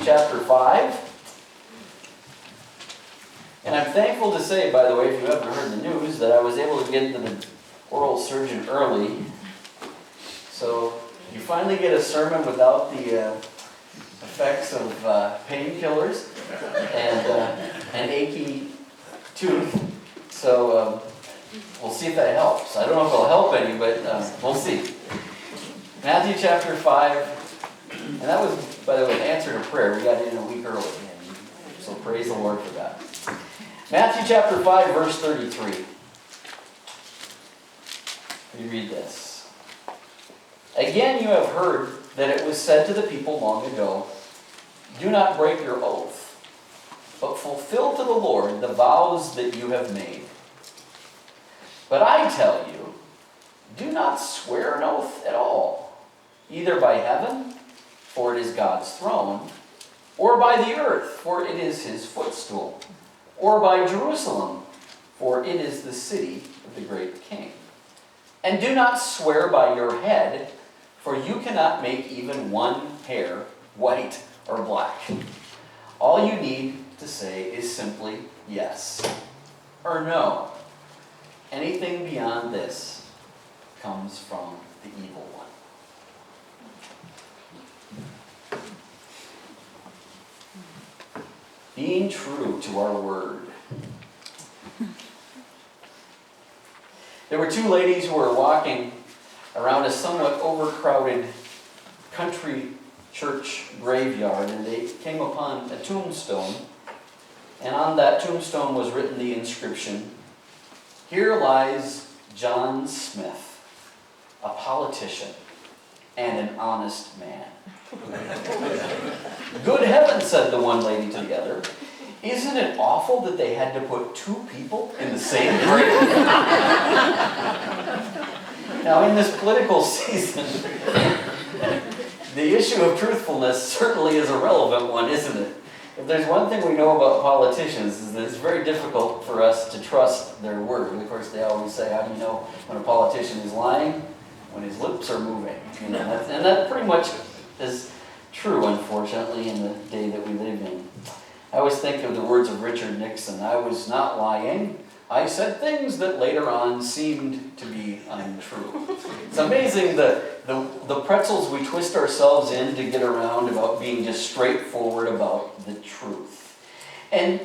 chapter 5. And I'm thankful to say, by the way, if you haven't heard the news, that I was able to get to the oral surgeon early. So you finally get a sermon without the effects of painkillers and an achy tooth. So we'll see if that helps. I don't know if it'll help any, but we'll see. Matthew chapter 5, and that was, by the way, an answer to prayer. We got in a week early, and so praise the Lord for that. Matthew chapter 5, verse 33. We read this. Again, you have heard that it was said to the people long ago, do not break your oath, but fulfill to the Lord the vows that you have made. But I tell you, do not swear an oath at all, either by heaven, for it is God's throne, or by the earth, for it is his footstool, or by Jerusalem, for it is the city of the great king. And do not swear by your head, for you cannot make even one hair white or black. All you need to say is simply yes or no. Anything beyond this comes from the evil one. Being true to our word. There were two ladies who were walking around a somewhat overcrowded country church graveyard, and they came upon a tombstone, and on that tombstone was written the inscription, "Here lies John Smith, a politician and an honest man." Good heavens, said the one lady to the other. Isn't it awful that they had to put two people in the same grave? Now, in this political season, the issue of truthfulness certainly is a relevant one, isn't it? If there's one thing we know about politicians, is that it's very difficult for us to trust their word. Of course, they always say, how do you know when a politician is lying? When his lips are moving. You know, and that pretty much is true, unfortunately, in the day that we live in. I always think of the words of Richard Nixon. I was not lying. I said things that later on seemed to be untrue. It's amazing the pretzels we twist ourselves in to get around about being just straightforward about the truth. And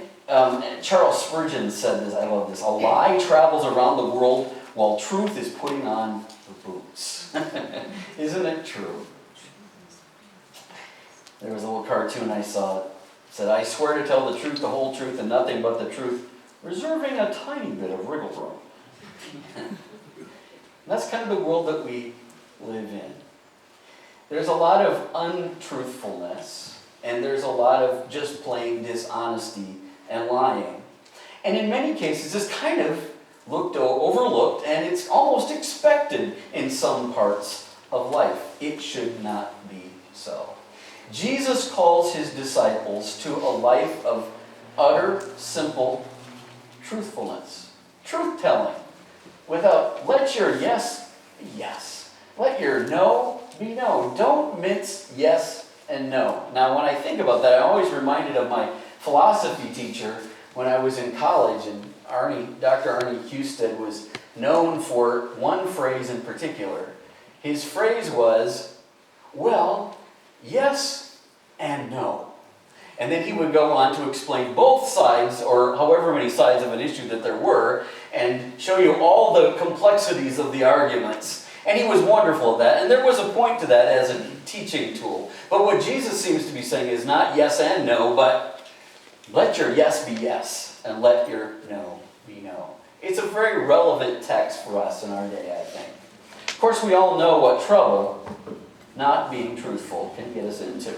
Charles Spurgeon said this, I love this, a lie travels around the world while truth is putting on the boots. Isn't it true? There was a little cartoon I saw. It said, I swear to tell the truth, the whole truth, and nothing but the truth, reserving a tiny bit of wriggle room. That's kind of the world that we live in. There's a lot of untruthfulness, and there's a lot of just plain dishonesty and lying. And in many cases, it's kind of overlooked, and it's almost expected in some parts of life. It should not be so. Jesus calls his disciples to a life of utter, simple truthfulness. Truth-telling. Let your yes be yes. Let your no be no. Don't mince yes and no. Now, when I think about that, I'm always reminded of my philosophy teacher when I was in college, and Dr. Arnie Husted was known for one phrase in particular. His phrase was, well, yes and no. And then he would go on to explain both sides, or however many sides of an issue that there were, and show you all the complexities of the arguments. And he was wonderful at that. And there was a point to that as a teaching tool. But what Jesus seems to be saying is not yes and no, but let your yes be yes, and let your no be no. It's a very relevant text for us in our day, I think. Of course, we all know what trouble not being truthful can get us into.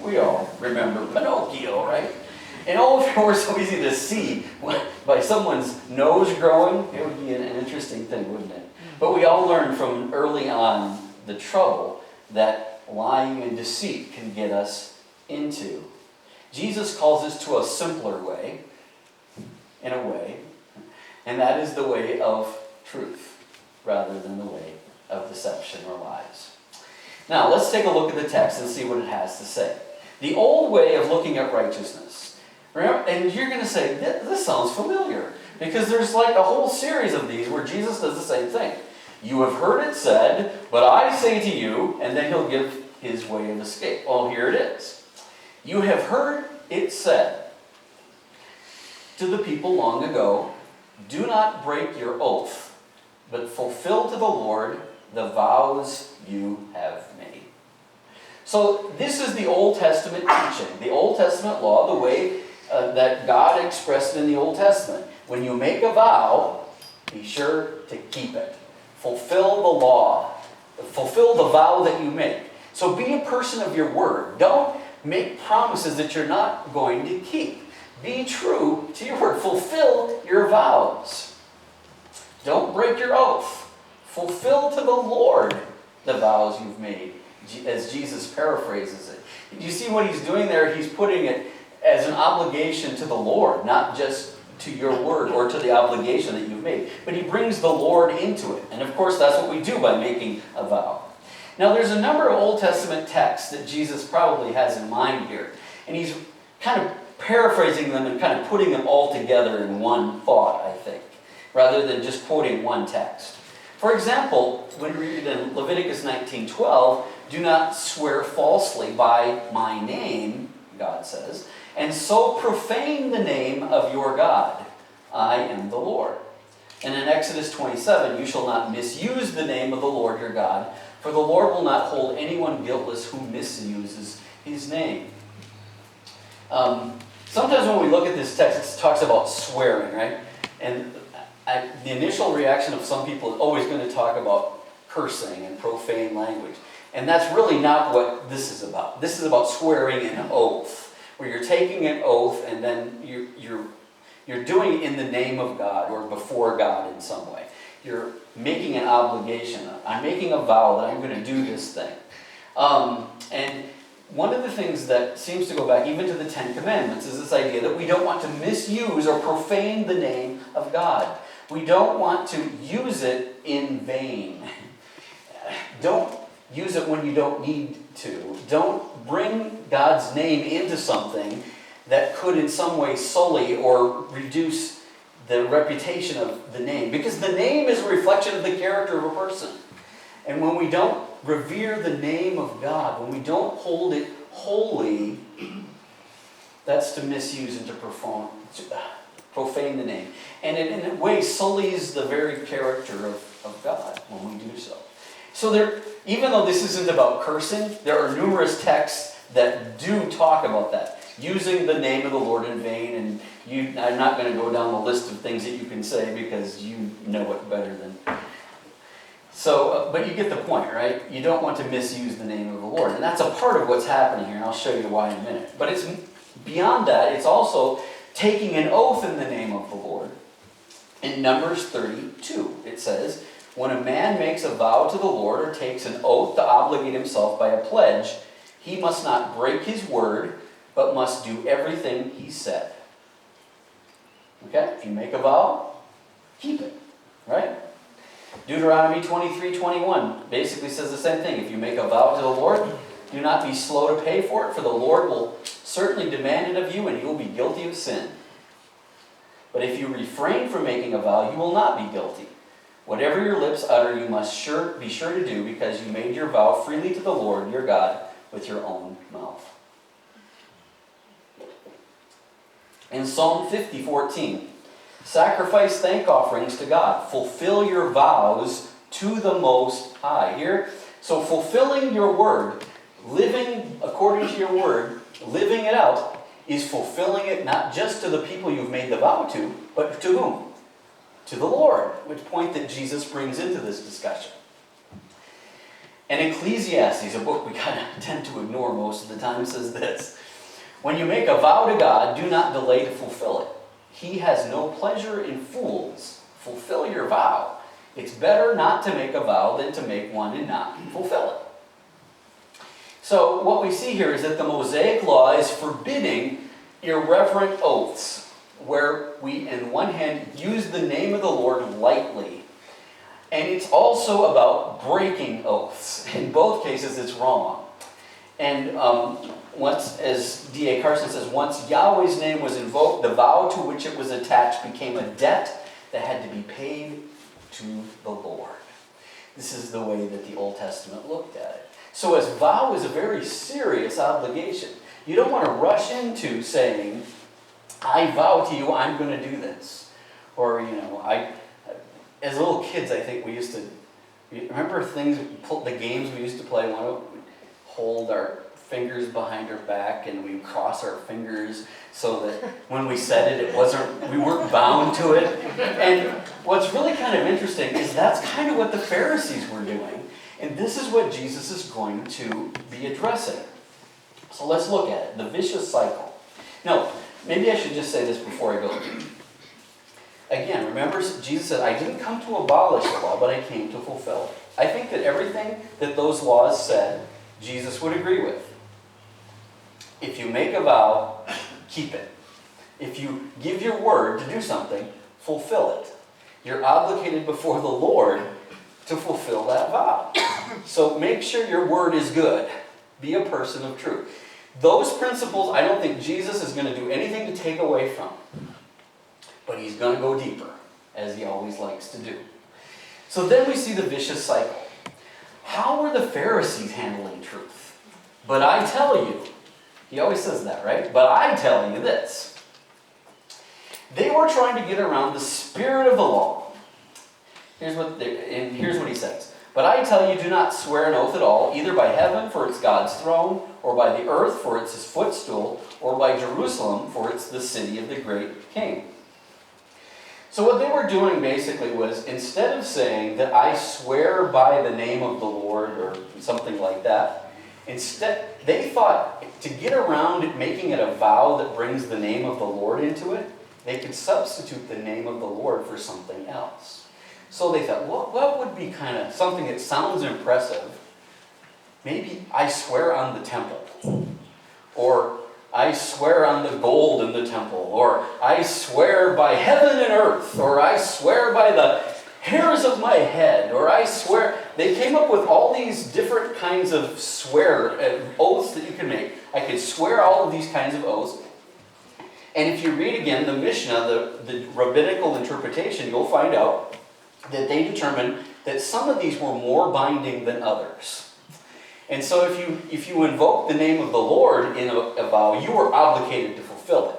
We all remember Pinocchio, right? And if it were so easy to see by someone's nose growing, it would be an interesting thing, wouldn't it? But we all learned from early on the trouble that lying and deceit can get us into. Jesus calls us to a simpler way, in a way, and that is the way of truth, rather than the way of deception or lies. Now, let's take a look at the text and see what it has to say. The old way of looking at righteousness. Remember, and you're going to say, this sounds familiar. Because there's like a whole series of these where Jesus does the same thing. You have heard it said, but I say to you, and then he'll give his way of escape. Well, here it is. You have heard it said to the people long ago, do not break your oath, but fulfill to the Lord the vows you have made. So this is the Old Testament teaching, the Old Testament law, the way that God expressed in the Old Testament. When you make a vow, be sure to keep it. Fulfill the law. Fulfill the vow that you make. So be a person of your word. Don't make promises that you're not going to keep. Be true to your word. Fulfill your vows. Don't break your oath. Fulfill to the Lord the vows you've made, as Jesus paraphrases it. You see what he's doing there? He's putting it as an obligation to the Lord, not just to your word or to the obligation that you've made. But he brings the Lord into it. And of course, that's what we do by making a vow. Now, there's a number of Old Testament texts that Jesus probably has in mind here. And he's kind of paraphrasing them and kind of putting them all together in one thought, I think, rather than just quoting one text. For example, when we read in Leviticus 19:12, do not swear falsely by my name, God says, and so profane the name of your God. I am the Lord. And in Exodus 27, you shall not misuse the name of the Lord your God, for the Lord will not hold anyone guiltless who misuses his name. Sometimes when we look at this text, it talks about swearing, right? And the initial reaction of some people is always going to talk about cursing and profane language. And that's really not what this is about. This is about swearing an oath, where you're taking an oath and then you're doing it in the name of God or before God in some way. You're making an obligation. I'm making a vow that I'm going to do this thing. And one of the things that seems to go back even to the Ten Commandments is this idea that we don't want to misuse or profane the name of God. We don't want to use it in vain. Don't use it when you don't need to. Don't bring God's name into something that could in some way sully or reduce the reputation of the name. Because the name is a reflection of the character of a person. And when we don't revere the name of God, when we don't hold it holy, that's to misuse and to profane the name. And it in a way sullies the very character of God when we do so. So even though this isn't about cursing, there are numerous texts that do talk about that. Using the name of the Lord in vain, and I'm not going to go down the list of things that you can say because you know it better than... So, but you get the point, right? You don't want to misuse the name of the Lord. And that's a part of what's happening here, and I'll show you why in a minute. But it's beyond that. It's also taking an oath in the name of the Lord. In Numbers 32, it says, when a man makes a vow to the Lord or takes an oath to obligate himself by a pledge, he must not break his word, but must do everything he said. Okay? If you make a vow, keep it. Right? Deuteronomy 23:21 basically says the same thing. If you make a vow to the Lord, do not be slow to pay for it, for the Lord will certainly demand it of you, and you will be guilty of sin. But if you refrain from making a vow, you will not be guilty. Whatever your lips utter, you must be sure to do, because you made your vow freely to the Lord your God with your own mouth. In Psalm 50:14, sacrifice thank offerings to God. Fulfill your vows to the Most High. Here, so fulfilling your word, living according to your word, living it out, is fulfilling it not just to the people you've made the vow to, but to whom? To the Lord, which point that Jesus brings into this discussion. And Ecclesiastes, a book we kind of tend to ignore most of the time, says this: when you make a vow to God, do not delay to fulfill it. He has no pleasure in fools. Fulfill your vow. It's better not to make a vow than to make one and not fulfill it. So what we see here is that the Mosaic law is forbidding irreverent oaths, where we, in one hand, use the name of the Lord lightly. And it's also about breaking oaths. In both cases, it's wrong. And once, as D.A. Carson says, once Yahweh's name was invoked, the vow to which it was attached became a debt that had to be paid to the Lord. This is the way that the Old Testament looked at it. So a vow is a very serious obligation. You don't want to rush into saying, I vow to you I'm going to do this. Or, as little kids, I think we used to, remember the games we used to play? We'd hold our fingers behind our back and we'd cross our fingers so that when we said it, we weren't bound to it. And what's really kind of interesting is that's kind of what the Pharisees were doing. And this is what Jesus is going to be addressing. So let's look at it, the vicious cycle. Now, maybe I should just say this before I go. Again, remember Jesus said, I didn't come to abolish the law, but I came to fulfill it. I think that everything that those laws said, Jesus would agree with. If you make a vow, keep it. If you give your word to do something, fulfill it. You're obligated before the Lord to fulfill that vow. So make sure your word is good. Be a person of truth. Those principles, I don't think Jesus is going to do anything to take away from. But he's going to go deeper, as he always likes to do. So then we see the vicious cycle. How were the Pharisees handling truth? But I tell you. He always says that, right? But I tell you this. They were trying to get around the spirit of the law. Here's what he says. But I tell you, do not swear an oath at all, either by heaven, for it's God's throne, or by the earth, for it's his footstool, or by Jerusalem, for it's the city of the great king. So what they were doing basically was, instead of saying that I swear by the name of the Lord, or something like that, instead they thought to get around it, making it a vow that brings the name of the Lord into it, they could substitute the name of the Lord for something else. So they thought, what would be kind of something that sounds impressive? Maybe I swear on the temple. Or I swear on the gold in the temple. Or I swear by heaven and earth. Or I swear by the hairs of my head. Or I swear. They came up with all these different kinds of oaths that you can make. I could swear all of these kinds of oaths. And if you read again the Mishnah, the rabbinical interpretation, you'll find out that they determined that some of these were more binding than others. And so if you invoke the name of the Lord in a vow, you were obligated to fulfill it.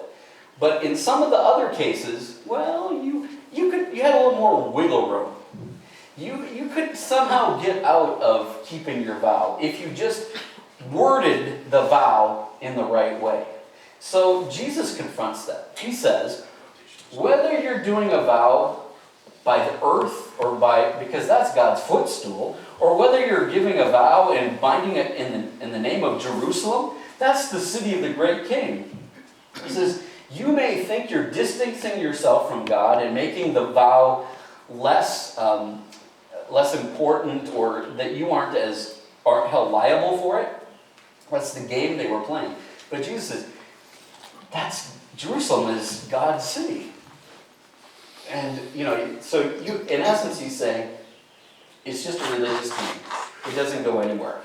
But in some of the other cases, well, you had a little more wiggle room. You could somehow get out of keeping your vow if you just worded the vow in the right way. So Jesus confronts that. He says, whether you're doing a vow by the earth or because that's God's footstool, or whether you're giving a vow and binding it in the name of Jerusalem, that's the city of the great king. He says, you may think you're distancing yourself from God and making the vow less important, or that you aren't held liable for it. That's the game they were playing. But Jesus says, Jerusalem is God's city. And, in essence, he's saying, it's just a religious thing. It doesn't go anywhere.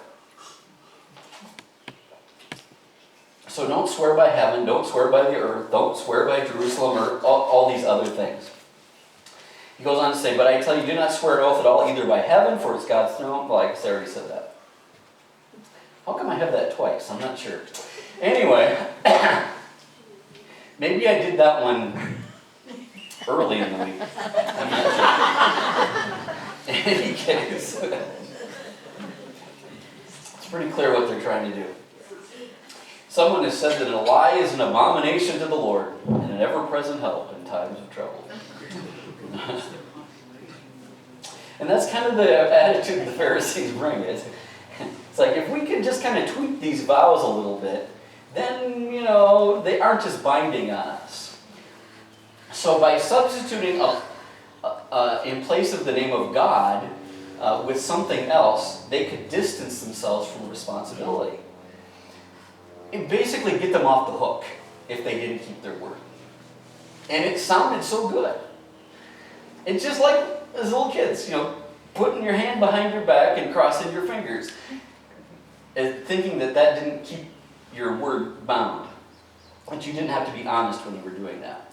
So don't swear by heaven, don't swear by the earth, don't swear by Jerusalem, or all these other things. He goes on to say, but I tell you, do not swear an oath at all, either by heaven, for it's God's throne. Well, I guess I already said that. How come I have that twice? I'm not sure. Anyway, maybe I did that one early in the week. I'm not sure. In any case, it's pretty clear what they're trying to do. Someone has said that a lie is an abomination to the Lord and an ever-present help in times of trouble. And that's kind of the attitude the Pharisees bring. It's like, if we can just kind of tweak these vows a little bit, then, they aren't just binding on us. So by substituting in place of the name of God with something else, they could distance themselves from responsibility. And basically get them off the hook if they didn't keep their word. And it sounded so good. It's just like as little kids, putting your hand behind your back and crossing your fingers. And thinking that didn't keep your word bound. But you didn't have to be honest when you were doing that.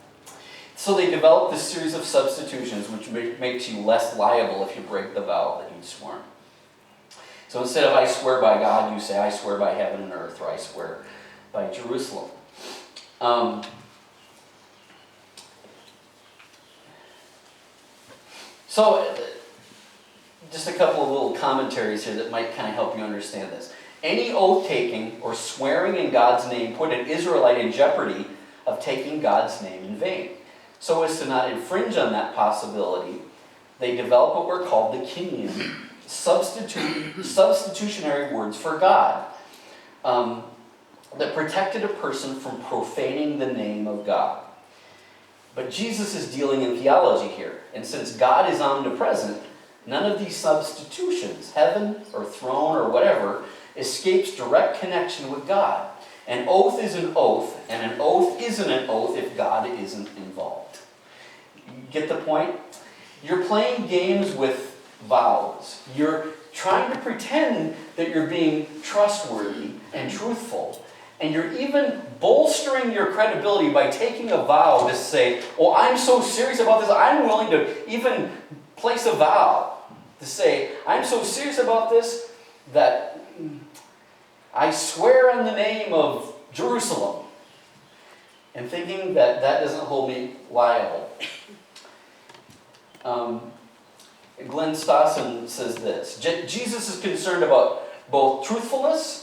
So they developed this series of substitutions which makes you less liable if you break the vow that you'd sworn. So instead of I swear by God, you say I swear by heaven and earth, or I swear by Jerusalem. So just a couple of little commentaries here that might kind of help you understand this. Any oath-taking or swearing in God's name put an Israelite in jeopardy of taking God's name in vain. So as to not infringe on that possibility, they develop what were called the Kenyan substitutionary words for God that protected a person from profaning the name of God. But Jesus is dealing in theology here, and since God is omnipresent, none of these substitutions, heaven or throne or whatever, escapes direct connection with God. An oath is an oath, and an oath isn't an oath if God isn't involved. You get the point? You're playing games with vows. You're trying to pretend that you're being trustworthy and truthful. And you're even bolstering your credibility by taking a vow to say, oh, I'm so serious about this, I'm willing to even place a vow to say, I'm so serious about this that I swear in the name of Jerusalem. And thinking that that doesn't hold me liable. Glenn Stassen says this: Jesus is concerned about both truthfulness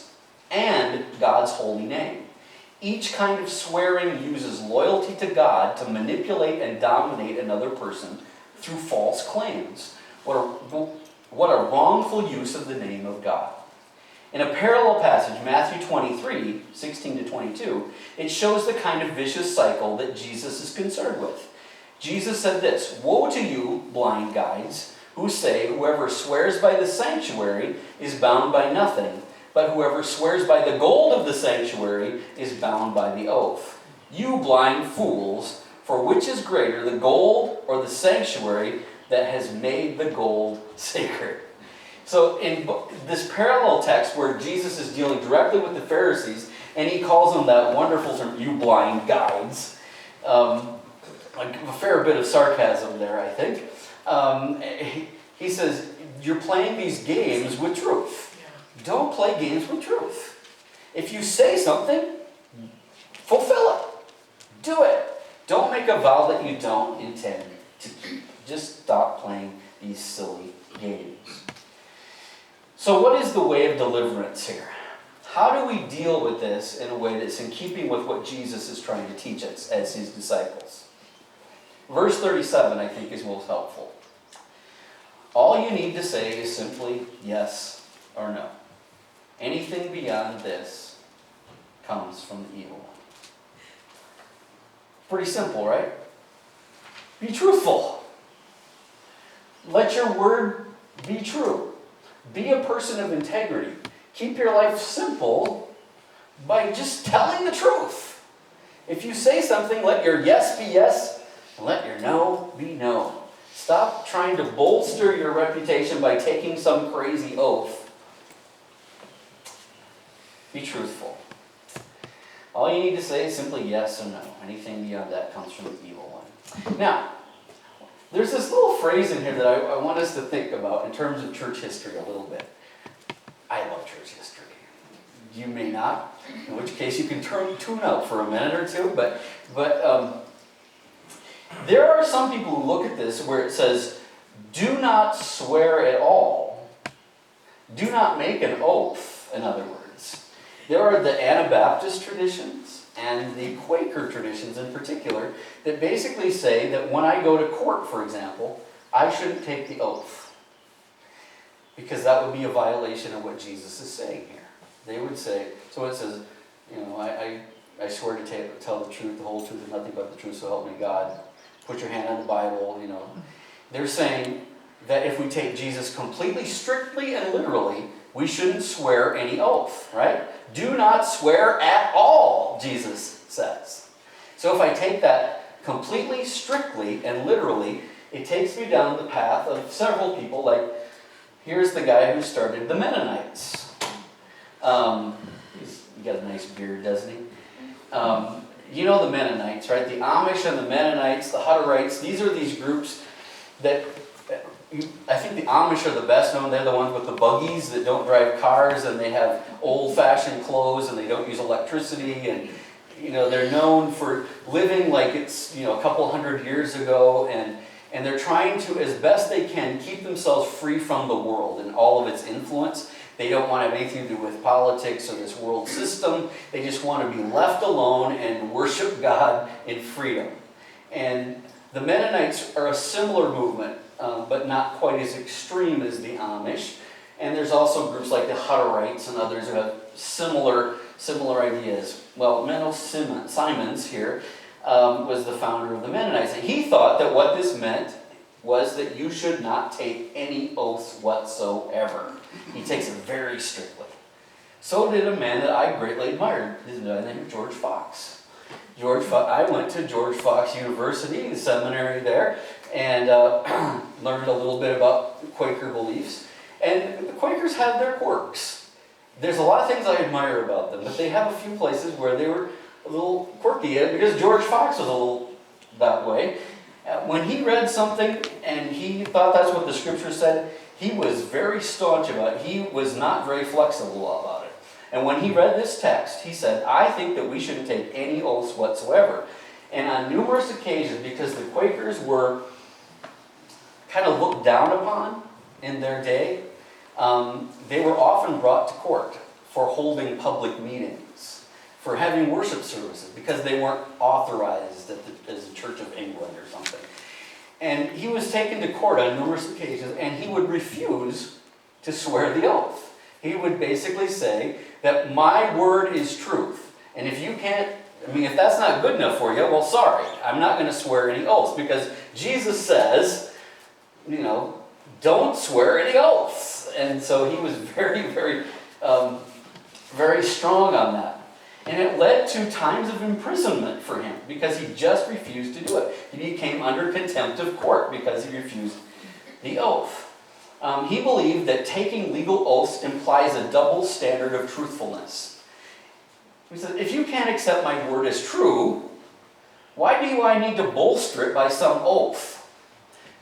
and God's holy name. Each kind of swearing uses loyalty to God to manipulate and dominate another person through false claims. What a wrongful use of the name of God. In a parallel passage, Matthew 23, 16 to 22, it shows the kind of vicious cycle that Jesus is concerned with. Jesus said this: "Woe to you, blind guides, who say, whoever swears by the sanctuary is bound by nothing, but whoever swears by the gold of the sanctuary is bound by the oath. You blind fools, for which is greater, the gold or the sanctuary that has made the gold sacred?" So in this parallel text where Jesus is dealing directly with the Pharisees, and he calls them that wonderful term, "you blind guides," like a fair bit of sarcasm there, I think. He says, you're playing these games with truth. Don't play games with truth. If you say something, fulfill it. Do it. Don't make a vow that you don't intend to keep. Just stop playing these silly games. So what is the way of deliverance here? How do we deal with this in a way that's in keeping with what Jesus is trying to teach us as his disciples? Verse 37, I think, is most helpful. All you need to say is simply yes or no. Anything beyond this comes from the evil one. Pretty simple, right? Be truthful. Let your word be true. Be a person of integrity. Keep your life simple by just telling the truth. If you say something, let your yes be yes, and let your no be no. Stop trying to bolster your reputation by taking some crazy oath. Be truthful. All you need to say is simply yes or no. Anything beyond that comes from the evil one. Now, there's this little phrase in here that I want us to think about in terms of church history a little bit. I love church history. You may not, in which case you can tune out for a minute or two, but there are some people who look at this where it says, do not swear at all. Do not make an oath, in other words. There are the Anabaptist traditions and the Quaker traditions in particular that basically say that when I go to court, for example, I shouldn't take the oath. Because that would be a violation of what Jesus is saying here. They would say, so it says, I swear to tell the truth, the whole truth, and nothing but the truth, so help me God. Put your hand on the Bible, They're saying that if we take Jesus completely, strictly, and literally, we shouldn't swear any oath, right? Do not swear at all, Jesus says. So if I take that completely, strictly, and literally, it takes me down the path of several people, like, here's the guy who started the Mennonites. He's He got a nice beard, doesn't he? You know the Mennonites, right? The Amish and the Mennonites, the Hutterites, these are these groups that, I think the Amish are the best known. They're the ones with the buggies that don't drive cars, and they have old-fashioned clothes, and they don't use electricity, and they're known for living like it's a couple hundred years ago, and they're trying to, as best they can, keep themselves free from the world and all of its influence. They don't want to have anything to do with politics or this world system. They just want to be left alone and worship God in freedom. And the Mennonites are a similar movement, but not quite as extreme as the Amish. And there's also groups like the Hutterites and others who have similar ideas. Well, Menno Simons here was the founder of the Mennonites. And he thought that what this meant was that you should not take any oaths whatsoever. He takes it very strictly. So did a man that I greatly admired. His name was George Fox. I went to George Fox University, the seminary there, and learned a little bit about Quaker beliefs. And the Quakers have their quirks. There's a lot of things I admire about them, but they have a few places where they were a little quirky, because George Fox was a little that way. When he read something and he thought that's what the scripture said, he was very staunch about it. He was not very flexible about it. And when he read this text, he said, I think that we shouldn't take any oaths whatsoever. And on numerous occasions, because the Quakers were kind of looked down upon in their day, they were often brought to court for holding public meetings, for having worship services, because they weren't authorized as the Church of England or something. And he was taken to court on numerous occasions, and he would refuse to swear the oath. He would basically say that my word is truth. And if you can't, if that's not good enough for you, well, sorry, I'm not going to swear any oaths, because Jesus says, don't swear any oaths. And so he was very, very, very strong on that. And it led to times of imprisonment for him because he just refused to do it. He became under contempt of court because he refused the oath. He believed that taking legal oaths implies a double standard of truthfulness. He said, if you can't accept my word as true, why do I need to bolster it by some oath?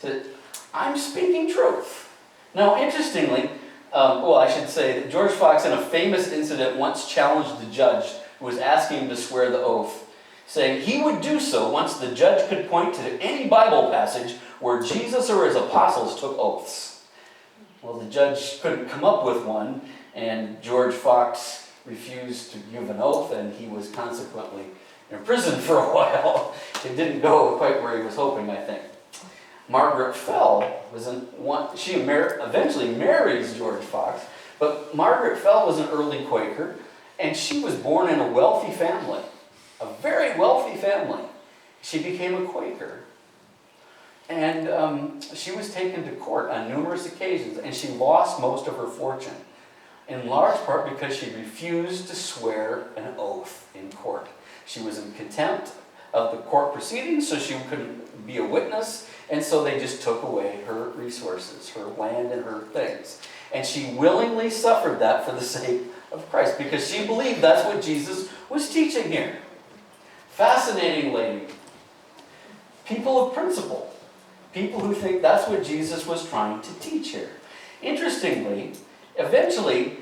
He said, I'm speaking truth. Now, interestingly, I should say that George Fox, in a famous incident, once challenged the judge who was asking him to swear the oath, saying he would do so once the judge could point to any Bible passage where Jesus or his apostles took oaths. Well, the judge couldn't come up with one, and George Fox refused to give an oath, and he was consequently in prison for a while. It didn't go quite where he was hoping, I think. Margaret Fell she eventually marries George Fox, but Margaret Fell was an early Quaker, and she was born in a wealthy family, a very wealthy family. She became a Quaker, and she was taken to court on numerous occasions, and she lost most of her fortune, in large part because she refused to swear an oath in court. She was in contempt of the court proceedings, so she couldn't be a witness, and so they just took away her resources, her land and her things. And she willingly suffered that for the sake of Christ, because she believed that's what Jesus was teaching here. Fascinating lady. People of principle. People who think that's what Jesus was trying to teach here. Interestingly, eventually,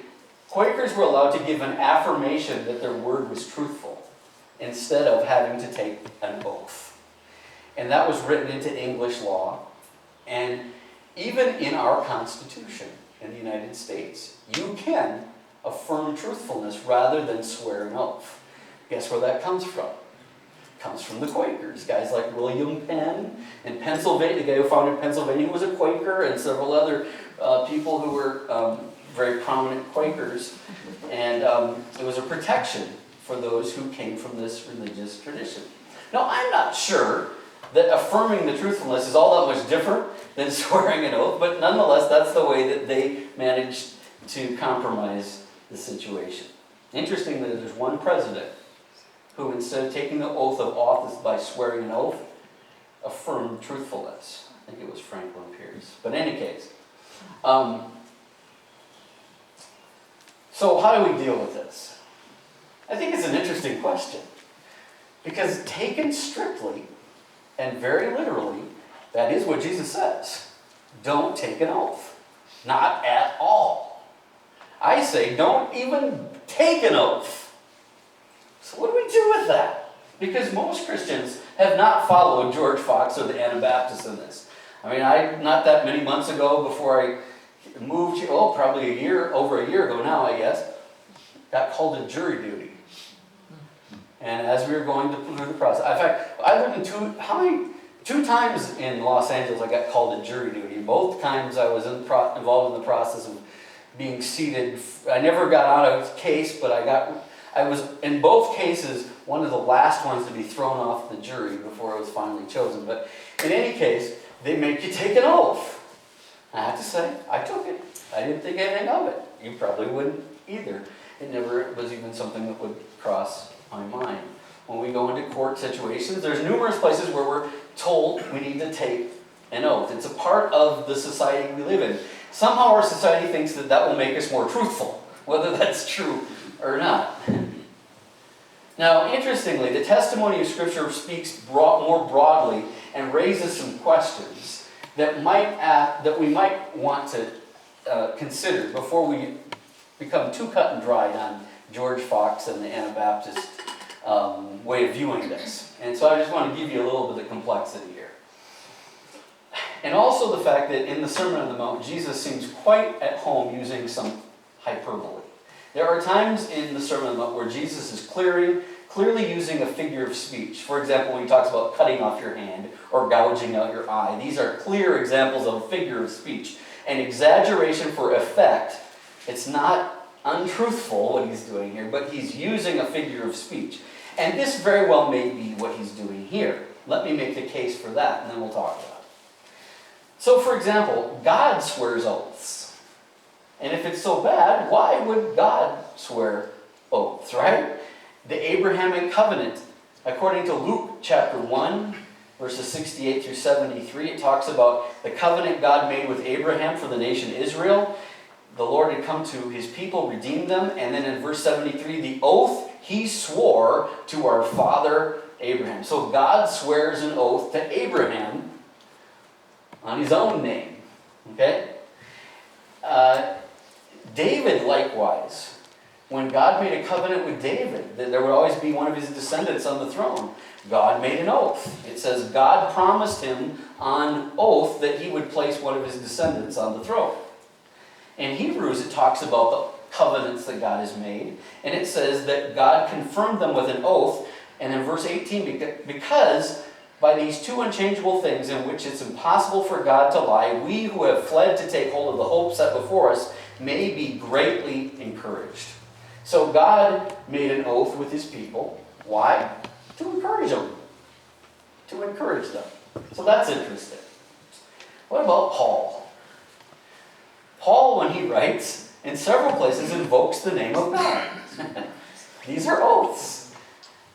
Quakers were allowed to give an affirmation that their word was truthful, instead of having to take an oath. And that was written into English law. And even in our Constitution in the United States, you can affirm truthfulness rather than swear an oath. Guess where that comes from? It comes from the Quakers. Guys like William Penn in Pennsylvania, the guy who founded Pennsylvania was a Quaker, and several other people who were very prominent Quakers. And it was a protection for those who came from this religious tradition. Now, I'm not sure that affirming the truthfulness is all that much different than swearing an oath, but nonetheless, that's the way that they managed to compromise the situation. Interestingly, there's one president who, instead of taking the oath of office by swearing an oath, affirmed truthfulness. I think it was Franklin Pierce. But in any case, so how do we deal with this? I think it's an interesting question. Because taken strictly and very literally, that is what Jesus says. Don't take an oath. Not at all. I say don't even take an oath. So what do we do with that? Because most Christians have not followed George Fox or the Anabaptists in this. I mean, not that many months ago, before I moved here, probably over a year ago now, I guess, got called to jury duty. And as we were going through the process, in fact, I lived in two times in Los Angeles I got called to jury duty. Both times I was involved in the process of being seated. I never got out of the case, but I was, in both cases, one of the last ones to be thrown off the jury before I was finally chosen. But in any case, they make you take an oath. I have to say, I took it. I didn't think anything of it. You probably wouldn't either. It never was even something that would cross my mind. When we go into court situations, there's numerous places where we're told we need to take an oath. It's a part of the society we live in. Somehow our society thinks that will make us more truthful, whether that's true or not. Now, interestingly, the testimony of Scripture speaks more broadly and raises some questions that we might want to consider before we become too cut and dried on George Fox and the Anabaptist way of viewing this. And so I just want to give you a little bit of complexity here. And also the fact that in the Sermon on the Mount, Jesus seems quite at home using some hyperbole. There are times in the Sermon on the Mount where Jesus is clearly using a figure of speech. For example, when he talks about cutting off your hand or gouging out your eye. These are clear examples of a figure of speech. An exaggeration for effect. It's not untruthful what he's doing here, but he's using a figure of speech. And this very well may be what he's doing here. Let me make the case for that, and then we'll talk about it. So, for example, God swears oaths. And if it's so bad, why would God swear oaths, right? The Abrahamic covenant, according to Luke chapter 1, verses 68 through 73, it talks about the covenant God made with Abraham for the nation Israel. The Lord had come to his people, redeemed them. And then in verse 73, the oath he swore to our father Abraham. So God swears an oath to Abraham on his own name. Okay? David, likewise, when God made a covenant with David, that there would always be one of his descendants on the throne, God made an oath. It says God promised him on oath that he would place one of his descendants on the throne. In Hebrews, it talks about the covenants that God has made, and it says that God confirmed them with an oath, and in verse 18, because by these two unchangeable things in which it's impossible for God to lie, we who have fled to take hold of the hope set before us may be greatly encouraged. So God made an oath with his people. Why? To encourage them. To encourage them. So that's interesting. What about Paul? Paul, when he writes, in several places invokes the name of God. These are oaths.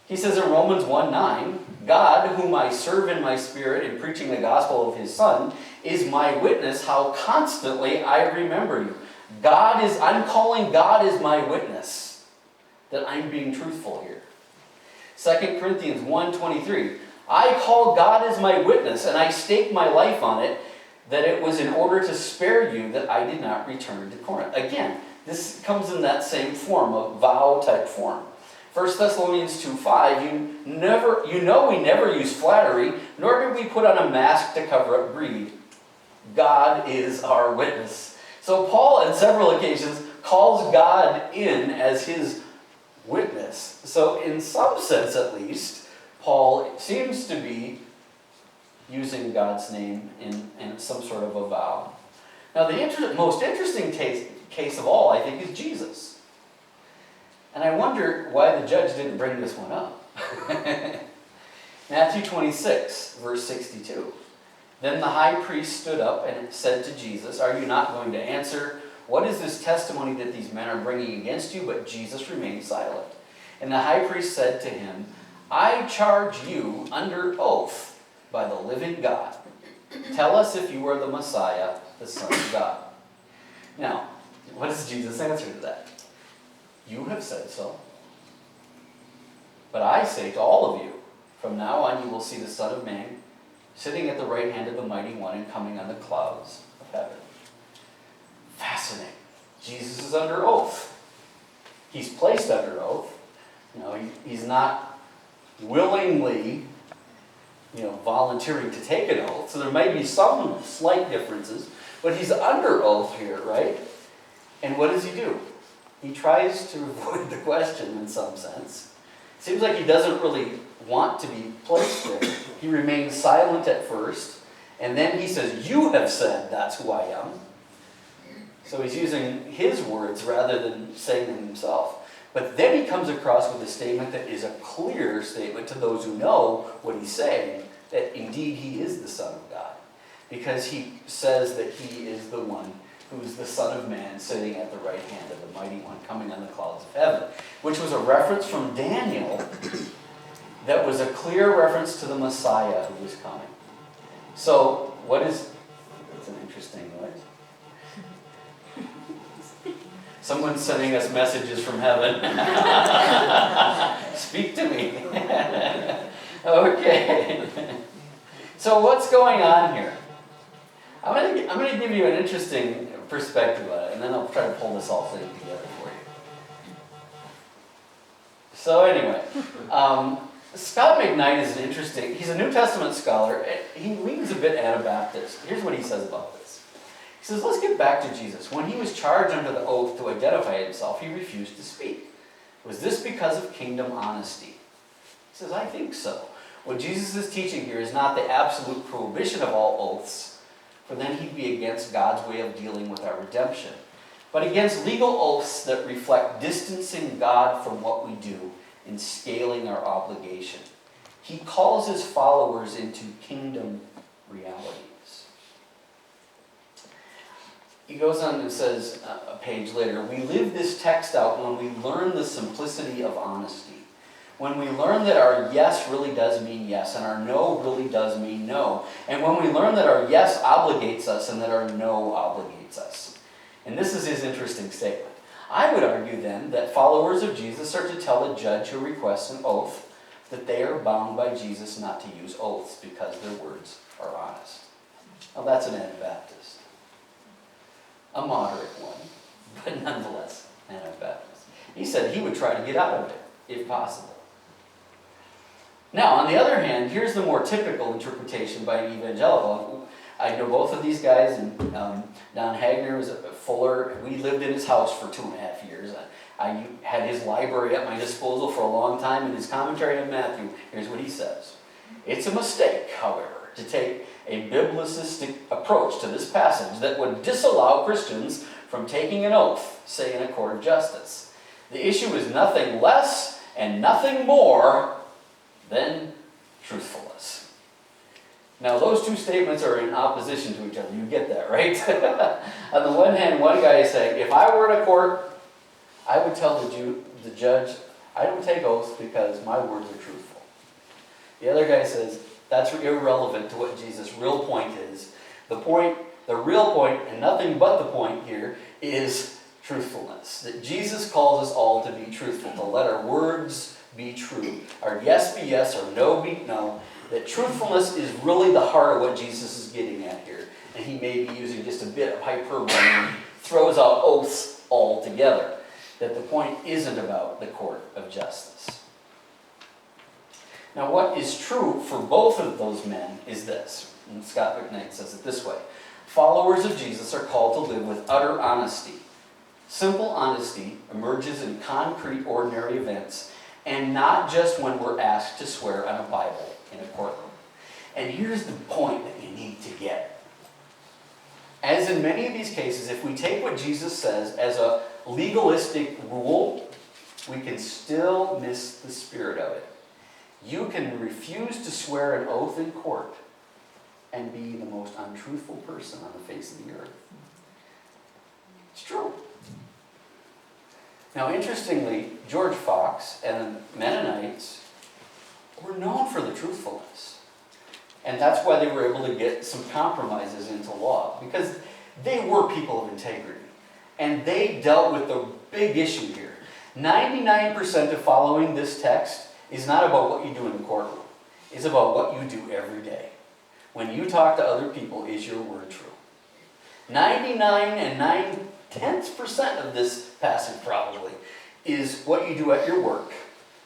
He says in Romans 1:9, God, whom I serve in my spirit in preaching the gospel of his Son, is my witness how constantly I remember you. I'm calling God as my witness that I'm being truthful here. 2 Corinthians 1:23, I call God as my witness, and I stake my life on it, that it was in order to spare you that I did not return to Corinth. Again, this comes in that same form, of vow-type form. 1 Thessalonians 2:5, we never use flattery, nor do we put on a mask to cover up greed. God is our witness. So Paul, on several occasions, calls God in as his witness. So in some sense, at least, Paul seems to be using God's name in some sort of a vow. Now, the most interesting case of all, I think, is Jesus. And I wonder why the judge didn't bring this one up. Matthew 26, verse 62. Then the high priest stood up and said to Jesus, are you not going to answer? What is this testimony that these men are bringing against you? But Jesus remained silent. And the high priest said to him, I charge you under oath by the living God. Tell us if you are the Messiah, the Son of God. Now, what does Jesus answer to that? You have said so. But I say to all of you, from now on you will see the Son of Man sitting at the right hand of the Mighty One and coming on the clouds of heaven. Fascinating. Jesus is under oath. He's placed under oath. He's not willingly, volunteering to take an oath. So there may be some slight differences, but he's under oath here, right? And what does he do? He tries to avoid the question in some sense. Seems like he doesn't really want to be placed there. He remains silent at first, and then he says, "You have said that's who I am." So he's using his words rather than saying them himself. But then he comes across with a statement that is a clear statement to those who know what he's saying, that indeed he is the Son of God. Because he says that he is the one who is the Son of Man sitting at the right hand of the Mighty One coming on the clouds of heaven. Which was a reference from Daniel that was a clear reference to the Messiah who was coming. So that's an interesting noise. Someone's sending us messages from heaven. Speak to me. Okay. So what's going on here? I'm going to give you an interesting perspective on it, and then I'll try to pull this whole thing together for you. So anyway, Scott McKnight is he's a New Testament scholar. He leans a bit Anabaptist. Here's what he says about this. He says, let's get back to Jesus. When he was charged under the oath to identify himself, he refused to speak. Was this because of kingdom honesty? He says, I think so. What Jesus is teaching here is not the absolute prohibition of all oaths, for then he'd be against God's way of dealing with our redemption, but against legal oaths that reflect distancing God from what we do and scaling our obligation. He calls his followers into kingdom realities. He goes on and says a page later, we live this text out when we learn the simplicity of honesty. When we learn that our yes really does mean yes, and our no really does mean no. And when we learn that our yes obligates us and that our no obligates us. And this is his interesting statement. I would argue then that followers of Jesus are to tell a judge who requests an oath that they are bound by Jesus not to use oaths because their words are honest. Now that's an Anabaptist. A moderate one, but nonetheless Anabaptist. He said he would try to get out of it, if possible. Now, on the other hand, here's the more typical interpretation by an evangelical. I know both of these guys, and Don Hagner was a Fuller. We lived in his house for 2.5 years. I had his library at my disposal for a long time, and his commentary on Matthew, here's what he says. It's a mistake, however, to take a biblicistic approach to this passage that would disallow Christians from taking an oath, say in a court of justice. The issue is nothing less and nothing more than truthfulness. Now, those two statements are in opposition to each other. You get that, right? On the one hand, one guy is saying, if I were in a court, I would tell the judge, I don't take oaths because my words are truthful. The other guy says, that's irrelevant to what Jesus' real point is. The real point, and nothing but the point here, is truthfulness. That Jesus calls us all to be truthful, to let our words be true. Our yes be yes, or no be no. That truthfulness is really the heart of what Jesus is getting at here. And he may be using just a bit of hyperbole and throws out oaths altogether. That the point isn't about the court of justice. Now, what is true for both of those men is this. And Scott McKnight says it this way. Followers of Jesus are called to live with utter honesty. Simple honesty emerges in concrete, ordinary events, and not just when we're asked to swear on a Bible in a courtroom. And here's the point that you need to get. As in many of these cases, if we take what Jesus says as a legalistic rule, we can still miss the spirit of it. You can refuse to swear an oath in court and be the most untruthful person on the face of the earth. It's true. Now, interestingly, George Fox and the Mennonites were known for the truthfulness. And that's why they were able to get some compromises into law, because they were people of integrity. And they dealt with the big issue here. 99% of following this text is not about what you do in the courtroom. It's about what you do every day. When you talk to other people, is your word true? 99.9% of this passage probably is what you do at your work.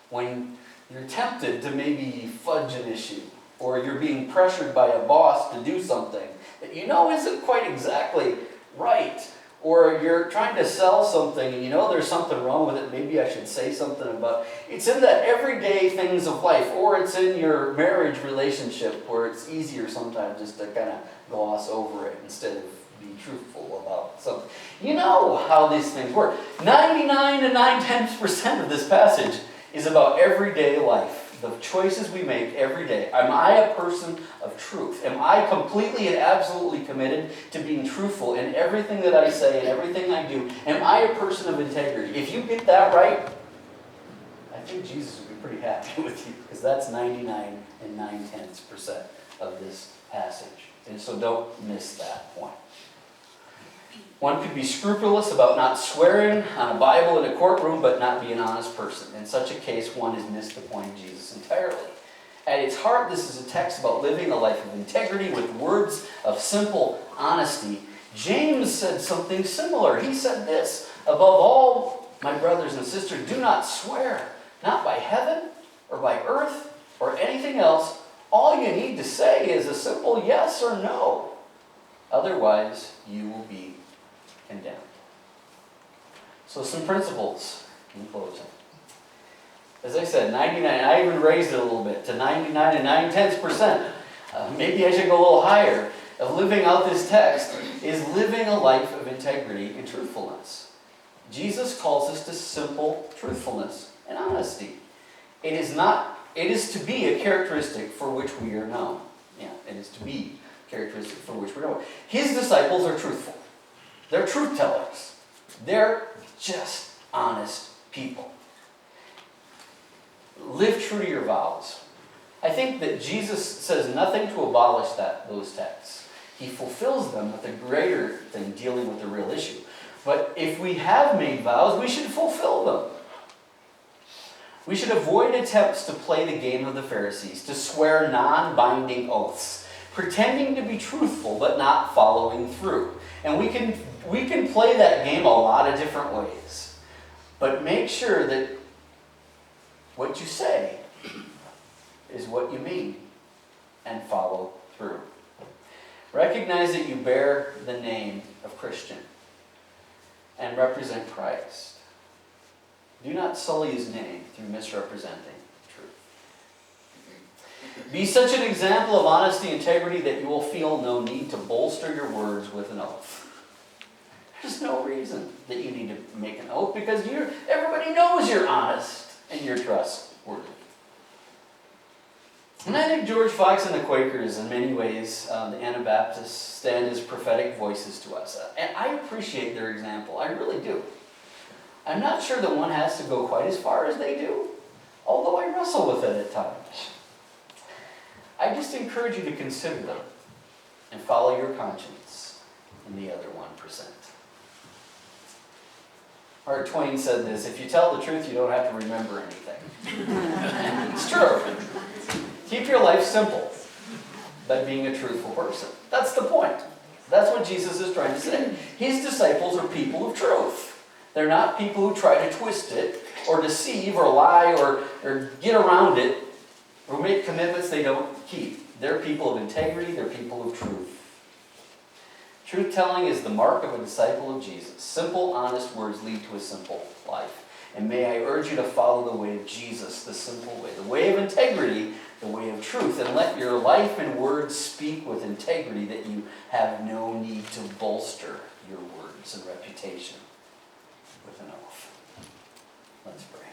When you're tempted to maybe fudge an issue, or you're being pressured by a boss to do something that you know isn't quite exactly right, or you're trying to sell something and you know there's something wrong with it, maybe I should say something about. It's in the everyday things of life, or it's in your marriage relationship where it's easier sometimes just to kind of gloss over it instead of be truthful about something. You know how these things work. 99.9% of this passage is about everyday life. The choices we make every day. Am I a person of truth? Am I completely and absolutely committed to being truthful in everything that I say and everything I do? Am I a person of integrity? If you get that right, I think Jesus would be pretty happy with you, because that's 99.9% of this passage. And so don't miss that point. One could be scrupulous about not swearing on a Bible in a courtroom, but not be an honest person. In such a case, one has missed the point of Jesus entirely. At its heart, this is a text about living a life of integrity with words of simple honesty. James said something similar. He said this: above all, my brothers and sisters, do not swear, not by heaven or by earth or anything else. All you need to say is a simple yes or no. Otherwise, you will be condemned. So some principles in closing. As I said, 99, I even raised it a little bit to 99.9%. Maybe I should go a little higher. Of living out this text is living a life of integrity and truthfulness. Jesus calls us to simple truthfulness and honesty. It is to be a characteristic for which we are known. Yeah, it is to be a characteristic for which we're known. His disciples are truthful. They're truth tellers. They're just honest people. Live true to your vows. I think that Jesus says nothing to abolish those texts. He fulfills them with a greater thing, dealing with the real issue. But if we have made vows, we should fulfill them. We should avoid attempts to play the game of the Pharisees, to swear non-binding oaths, pretending to be truthful but not following through. And we can play that game a lot of different ways. But make sure that what you say is what you mean, and follow through. Recognize that you bear the name of Christian and represent Christ. Do not sully his name through misrepresenting truth. Be such an example of honesty and integrity that you will feel no need to bolster your words with an oath. There's no reason that you need to make an oath, because everybody knows you're honest and you're trustworthy. And I think George Fox and the Quakers, in many ways, the Anabaptists, stand as prophetic voices to us. And I appreciate their example. I really do. I'm not sure that one has to go quite as far as they do, although I wrestle with it at times. I just encourage you to consider them and follow your conscience in the other 1%. Mark Twain said this: if you tell the truth, you don't have to remember anything. It's true. Keep your life simple by being a truthful person. That's the point. That's what Jesus is trying to say. His disciples are people of truth. They're not people who try to twist it or deceive or lie or get around it or make commitments they don't keep. They're people of integrity. They're people of truth. Truth-telling is the mark of a disciple of Jesus. Simple, honest words lead to a simple life. And may I urge you to follow the way of Jesus, the simple way, the way of integrity, the way of truth, and let your life and words speak with integrity, that you have no need to bolster your words and reputation with an oath. Let's pray.